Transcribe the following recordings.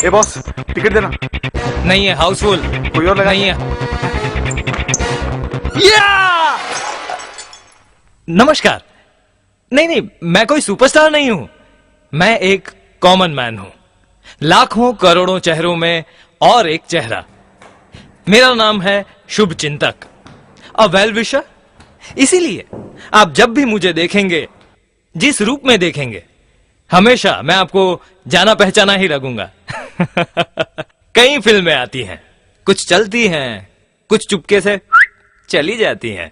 ए boss, ticket देना। नहीं है, हाउसफुल। कोई और लगा? नहीं है। या! नमस्कार। नहीं नहीं, मैं कोई सुपरस्टार नहीं हूं। मैं एक कॉमन मैन हूं, लाखों करोड़ों चेहरों में और एक चेहरा। मेरा नाम है शुभ चिंतक, अ वेल विशर। इसीलिए आप जब भी मुझे देखेंगे, जिस रूप में देखेंगे, हमेशा मैं आपको जाना पहचाना ही लगूंगा। कई फिल्में आती हैं, कुछ चलती हैं, कुछ चुपके से चली जाती हैं।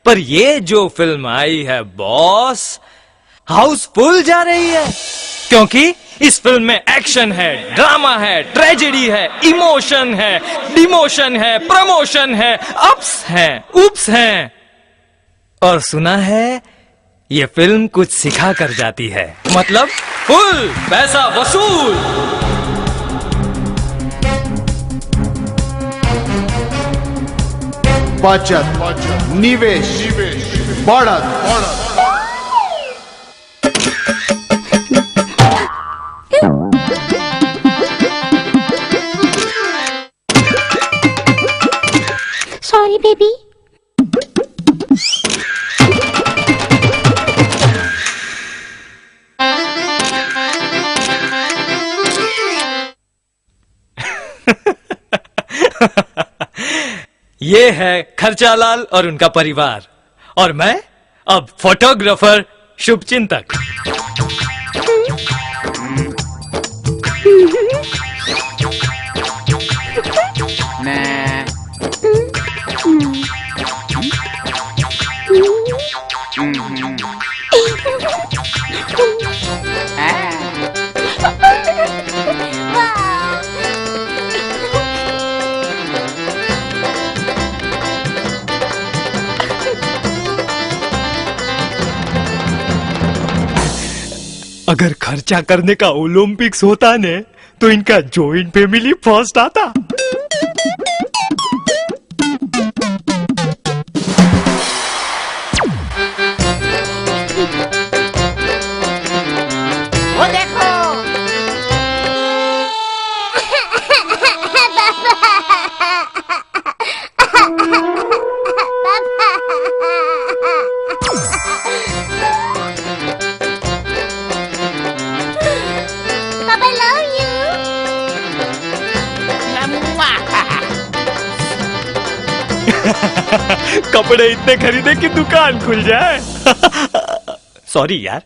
पर ये जो फिल्म आई है बॉस, हाउसफुल जा रही है। क्योंकि इस फिल्म में एक्शन है, ड्रामा है, ट्रेजेडी है, इमोशन है, डिमोशन है, प्रमोशन है, अप्स हैं, उप्स हैं। और सुना है ये फिल्म कुछ सिखा कर जाती है, मतलब फुल पैसा वसूल। बचत, निवेश, बढ़त। Sorry baby. ये है खर्चालाल और उनका परिवार, और मैं अब फोटोग्राफर शुभचिंतक। अगर खर्चा करने का ओलंपिक्स होता ने तो इनका जॉइंट फैमिली फर्स्ट आता। वो देखो। कपड़े इतने खरीदे कि दुकान खुल जाए। सॉरी यार।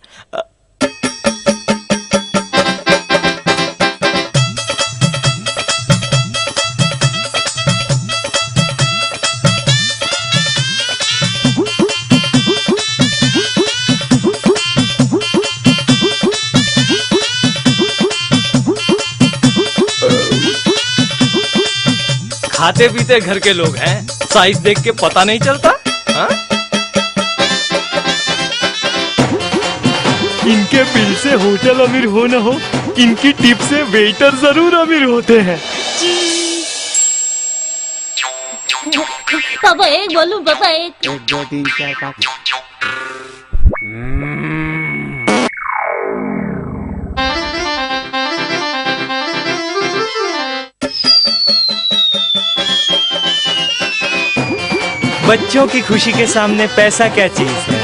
खाते पीते घर के लोग हैं, साइज देख के पता नहीं चलता। हा? इनके बिल से होटल अमीर हो न हो, इनकी टिप से वेटर जरूर अमीर होते हैं। पापा एक बोलूं, पापा एक। 1 2 3 4 5। बच्चों की खुशी के सामने पैसा क्या चीज है?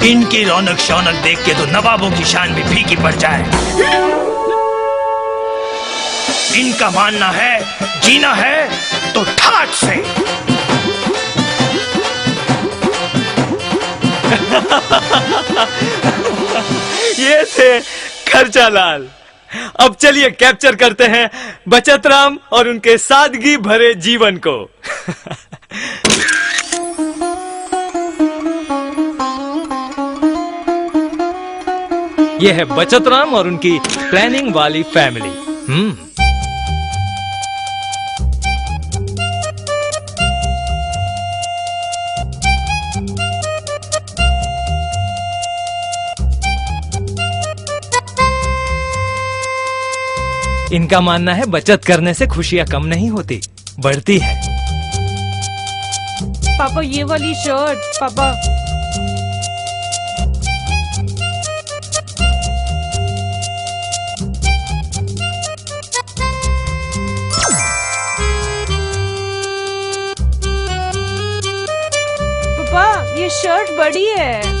इनकी रौनक शौनक देख के तो नवाबों की शान भी फीकी पड़ जाए। इनका मानना है जीना है तो ठाठ से। ये थे खर्चालाल। अब चलिए कैप्चर करते हैं बचत राम और उनके सादगी भरे जीवन को। ये है बचत राम और उनकी प्लानिंग वाली फैमिली। इनका मानना है बचत करने से खुशियां कम नहीं होती, बढ़ती है। पापा ये वाली शर्ट पापा। पापा ये शर्ट बड़ी है।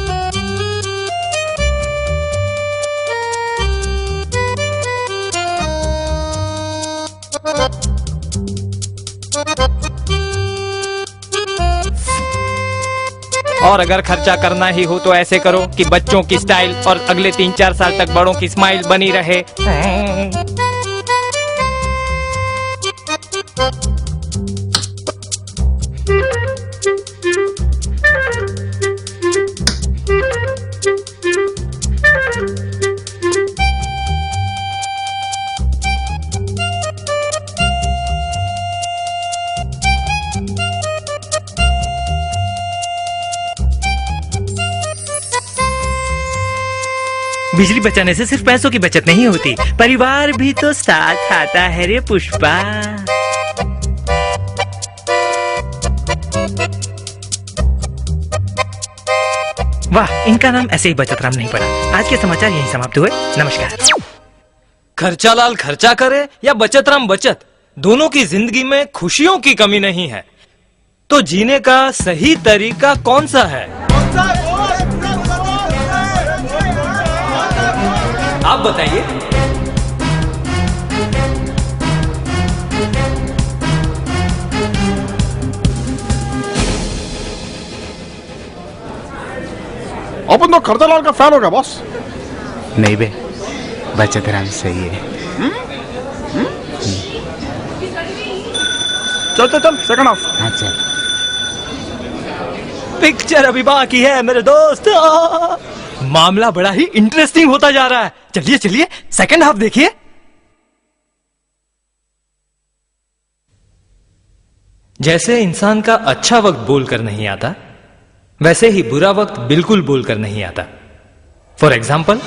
और अगर खर्चा करना ही हो तो ऐसे करो कि बच्चों की स्टाइल और अगले 3-4 साल तक बड़ों की स्माइल बनी रहे। बिजली बचाने से सिर्फ पैसों की बचत नहीं होती, परिवार भी तो साथ आता है रे पुष्पा। वाह, इनका नाम ऐसे ही बचत राम नहीं पड़ा। आज के समाचार यहीं समाप्त हुए। नमस्कार। खर्चा लाल खर्चा करे या बचत राम बचत, दोनों की जिंदगी में खुशियों की कमी नहीं है। तो जीने का सही तरीका कौन सा है? आप बताइए। अपन तो खर्चालाल का फैन हो गया बॉस। नहीं बे, बचत राम सही है। चल चल चल, सेकंड हाफ। हाँ चल। पिक्चर अभी बाकी है मेरे दोस्त। मामला बड़ा ही इंटरेस्टिंग होता जा रहा है। चलिए चलिए सेकंड हाफ देखिए। जैसे इंसान का अच्छा वक्त बोलकर नहीं आता, वैसे ही बुरा वक्त बिल्कुल बोलकर नहीं आता। फॉर एग्जाम्पल,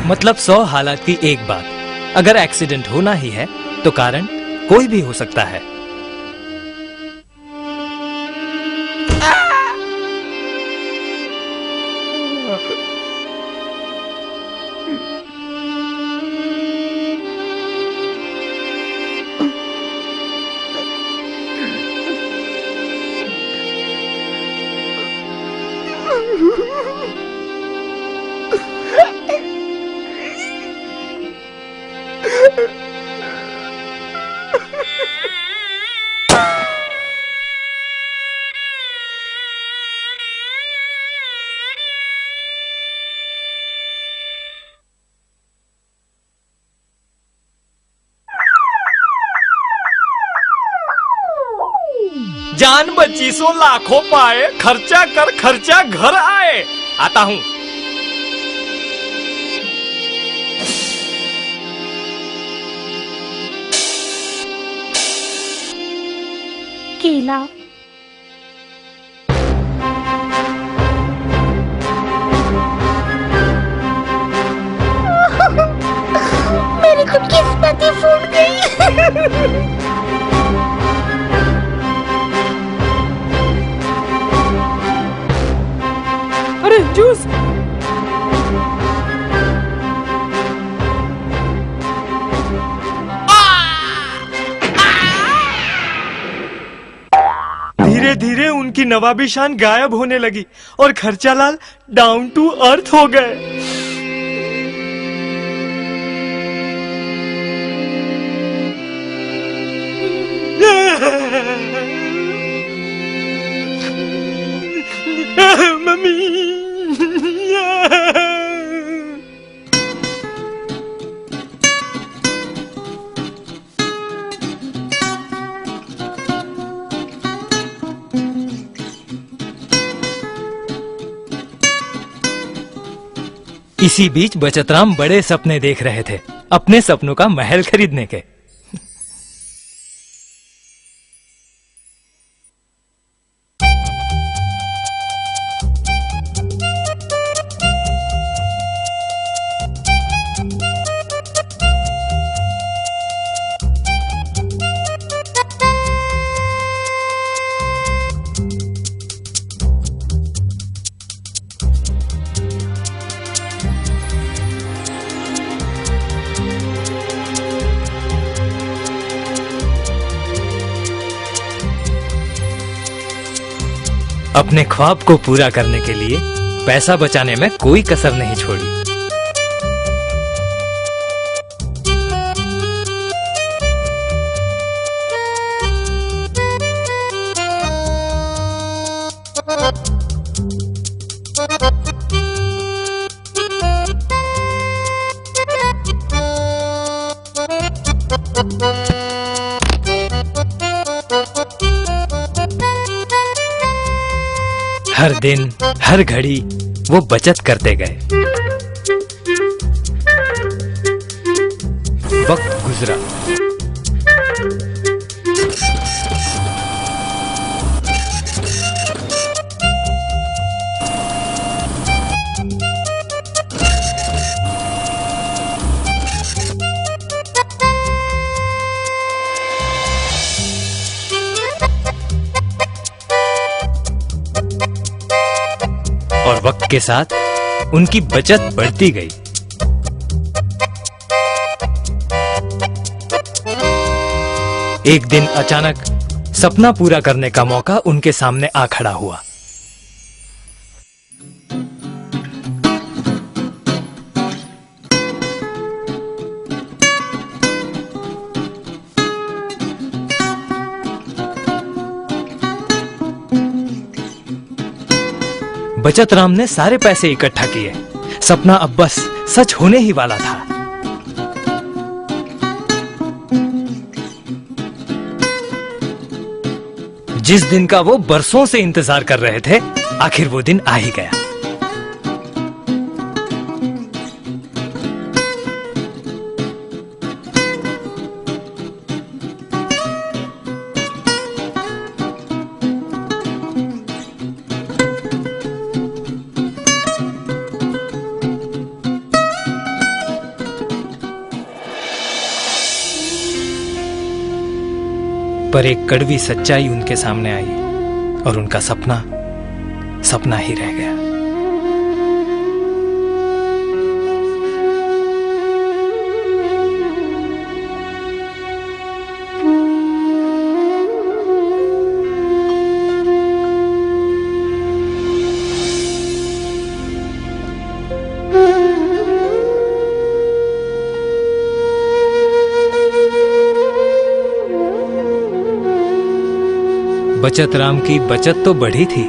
मतलब 100 हालात की एक बात। अगर एक्सीडेंट होना ही है तो कारण कोई भी हो सकता है। जान बची सो लाखों पाए, खर्चा कर खर्चा घर आए। आता हूं। केला। मेरी तो किस्मत ही फूट गई। अरे जूस। धीरे धीरे उनकी नवाबी शान गायब होने लगी और खर्चालाल डाउन टू अर्थ हो गए। इसी बीच बचतराम बड़े सपने देख रहे थे, अपने सपनों का महल खरीदने के। अपने ख्वाब को पूरा करने के लिए पैसा बचाने में कोई कसर नहीं छोड़ी। हर दिन हर घड़ी वो बचत करते गए। वक्त गुजरा। और वक्त के साथ उनकी बचत बढ़ती गई। एक दिन अचानक सपना पूरा करने का मौका उनके सामने आ खड़ा हुआ। बचतराम ने सारे पैसे इकट्ठा किए। सपना अब बस सच होने ही वाला था। जिस दिन का वो बरसों से इंतजार कर रहे थे, आखिर वो दिन आ ही गया। पर एक कड़वी सच्चाई उनके सामने आई और उनका सपना सपना ही रह गया। बचतराम की बचत तो बढ़ी थी,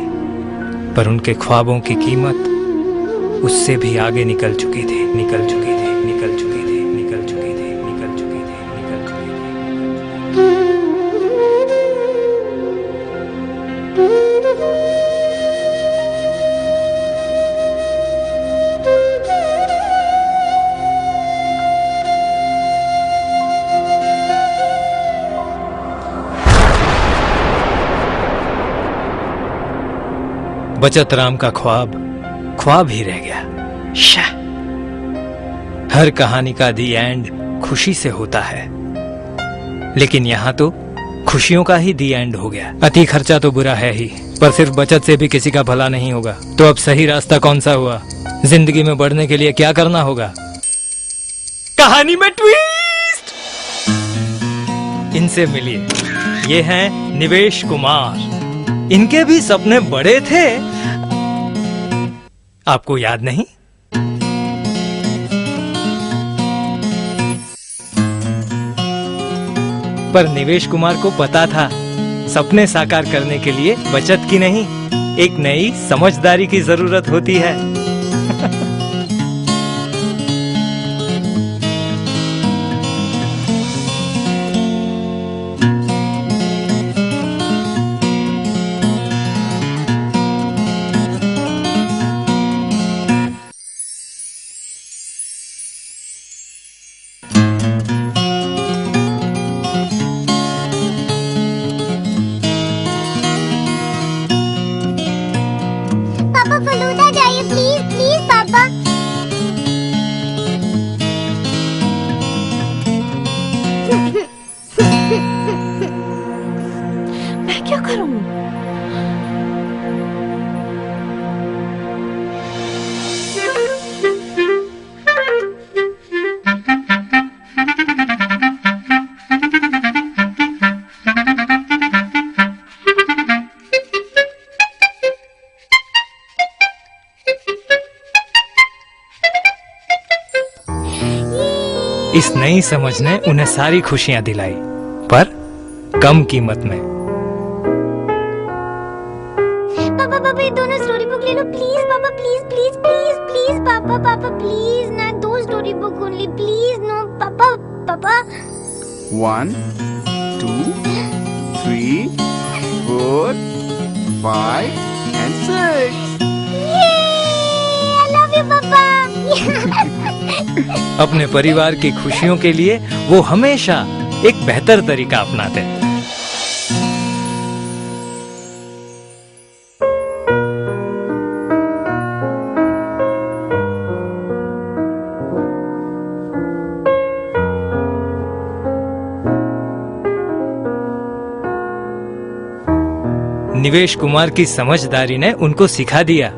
पर उनके ख्वाबों की कीमत उससे भी आगे निकल चुकी थी, निकल चुकी थी, निकल चुकी थी, निकल चुकी थी, निकल चुकी थी, निकल चुकी थी। बचतराम का ख्वाब ख्वाब ही रह गया। शाह। हर कहानी का दी एंड खुशी से होता है, लेकिन यहाँ तो खुशियों का ही दी एंड हो गया। अति खर्चा तो बुरा है ही, पर सिर्फ बचत से भी किसी का भला नहीं होगा। तो अब सही रास्ता कौन सा हुआ? जिंदगी में बढ़ने के लिए क्या करना होगा? कहानी में ट्विस्ट। इनसे मिलिए, ये हैं निवेश कुमार। इनके भी सपने बड़े थे, आपको याद नहीं? पर निवेश कुमार को पता था, सपने साकार करने के लिए बचत की नहीं, एक नई समझदारी की जरूरत होती है। पापा फलूदा चाहिए प्लीज प्लीज पापा। मैं क्या करूं? इस नई समझ ने उन्हें सारी खुशियां दिलाई, पर कम कीमत में। पापा पापा ये दोनों स्टोरी बुक ले लो प्लीज पापा प्लीज प्लीज प्लीज प्लीज पापा पापा प्लीज ना दो story book only please no पापा पापा। 1, 2, 3, 4, 5 and 6. आई लव यू पापा। अपने परिवार की खुशियों के लिए वो हमेशा एक बेहतर तरीका अपनाते हैं। निवेश कुमार की समझदारी ने उनको सिखा दिया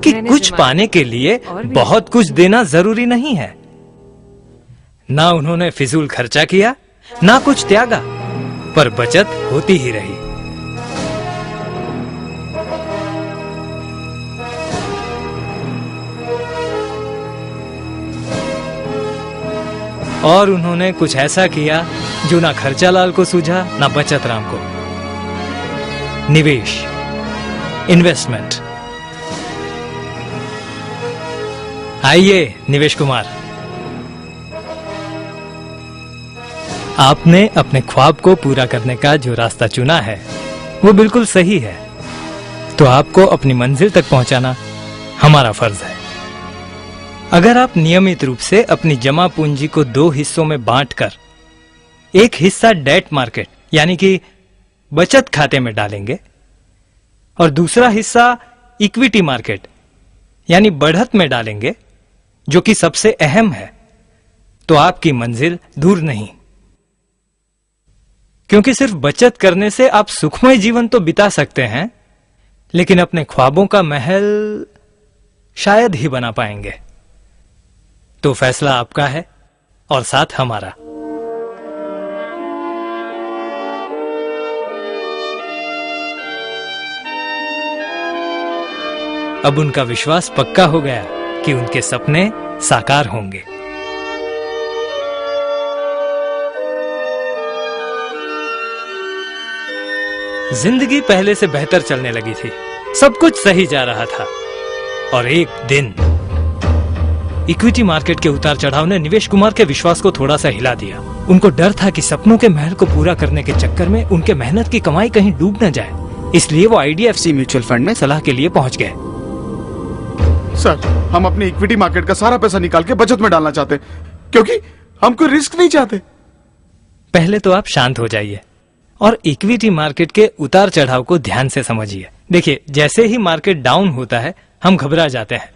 कि कुछ पाने के लिए बहुत कुछ देना जरूरी नहीं है। ना उन्होंने फिजूल खर्चा किया, ना कुछ त्यागा, पर बचत होती ही रही। और उन्होंने कुछ ऐसा किया जो ना खर्चालाल को सूझा, ना बचत राम को। निवेश, इन्वेस्टमेंट। आइए निवेश कुमार, आपने अपने ख्वाब को पूरा करने का जो रास्ता चुना है वो बिल्कुल सही है, तो आपको अपनी मंजिल तक पहुंचाना हमारा फर्ज है। अगर आप नियमित रूप से अपनी जमा पूंजी को 2 हिस्सों में बांटकर एक हिस्सा डेट मार्केट यानी कि बचत खाते में डालेंगे और दूसरा हिस्सा इक्विटी मार्केट यानी बढ़त में डालेंगे, जो कि सबसे अहम है, तो आपकी मंजिल दूर नहीं। क्योंकि सिर्फ बचत करने से आप सुखमय जीवन तो बिता सकते हैं, लेकिन अपने ख्वाबों का महल शायद ही बना पाएंगे। तो फैसला आपका है और साथ हमारा। अब उनका विश्वास पक्का हो गया कि उनके सपने साकार होंगे। जिंदगी पहले से बेहतर चलने लगी थी, सब कुछ सही जा रहा था। और एक दिन इक्विटी मार्केट के उतार चढ़ाव ने निवेश कुमार के विश्वास को थोड़ा सा हिला दिया। उनको डर था कि सपनों के महल को पूरा करने के चक्कर में उनके मेहनत की कमाई कहीं डूब न जाए, इसलिए वो IDFC म्यूचुअल फंड में सलाह के लिए पहुंच गए। सर, हम अपनी इक्विटी मार्केट का सारा पैसा निकाल के बचत में डालना चाहते, क्योंकि हम कोई रिस्क नहीं चाहते। पहले तो आप शांत हो जाइए और इक्विटी मार्केट के उतार चढ़ाव को ध्यान से समझिए। देखिए, जैसे ही मार्केट डाउन होता है हम घबरा जाते हैं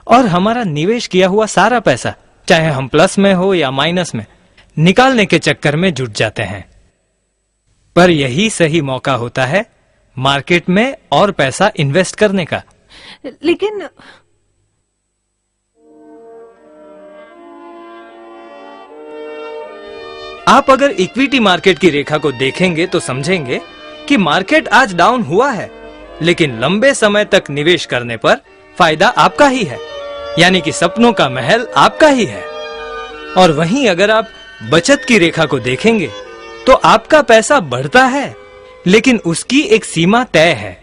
और हमारा निवेश किया हुआ सारा पैसा, चाहे हम प्लस में हो या माइनस में, निकालने के चक्कर में जुट जाते हैं। पर यही सही मौका होता है मार्केट में और पैसा इन्वेस्ट करने का। लेकिन आप अगर इक्विटी मार्केट की रेखा को देखेंगे तो समझेंगे कि मार्केट आज डाउन हुआ है, लेकिन लंबे समय तक निवेश करने पर फायदा आपका ही है, यानी कि सपनों का महल आपका ही है। और वहीं अगर आप बचत की रेखा को देखेंगे तो आपका पैसा बढ़ता है, लेकिन उसकी एक सीमा तय है।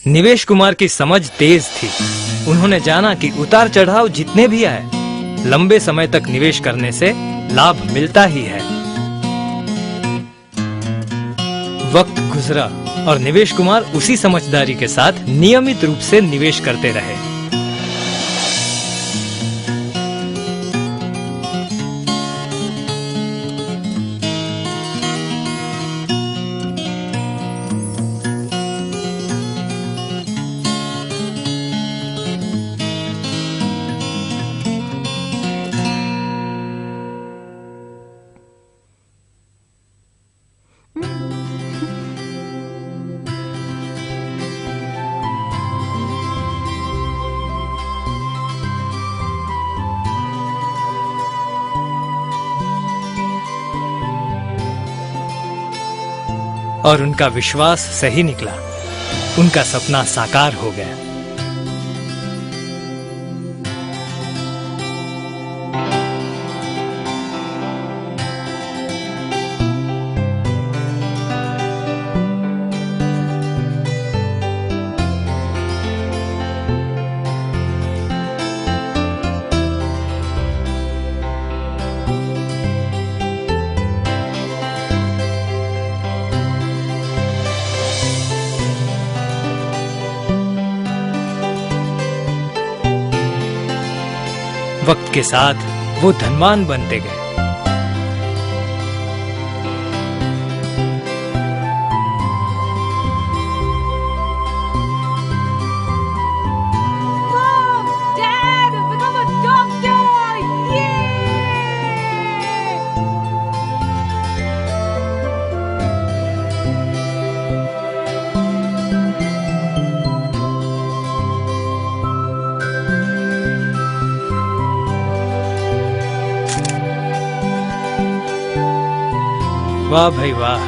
निवेश कुमार की समझ तेज थी। उन्होंने जाना कि उतार चढ़ाव जितने भी आए, लंबे समय तक निवेश करने से लाभ मिलता ही है। वक्त गुजरा और निवेश कुमार उसी समझदारी के साथ नियमित रूप से निवेश करते रहे। और उनका विश्वास सही निकला। उनका सपना साकार हो गया। वक्त के साथ वो धनवान बनते गए। Dad, I've become a doctor! Yay! वाह भाई वाह,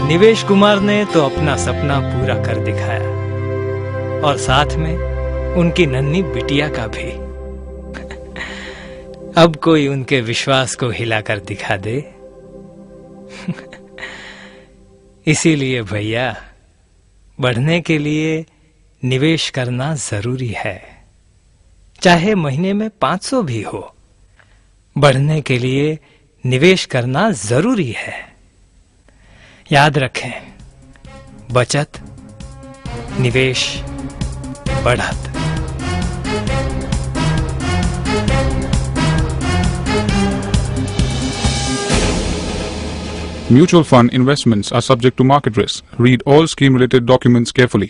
निवेश कुमार ने तो अपना सपना पूरा कर दिखाया और साथ में उनकी नन्ही बिटिया का भी। अब कोई उनके विश्वास को हिलाकर दिखा दे। इसीलिए भैया, बढ़ने के लिए निवेश करना जरूरी है, चाहे महीने में 500 भी हो। बढ़ने के लिए निवेश करना जरूरी है। याद रखें, बचत, निवेश, बढ़त। Mutual fund investments are subject to market risk. Read all scheme-related documents carefully.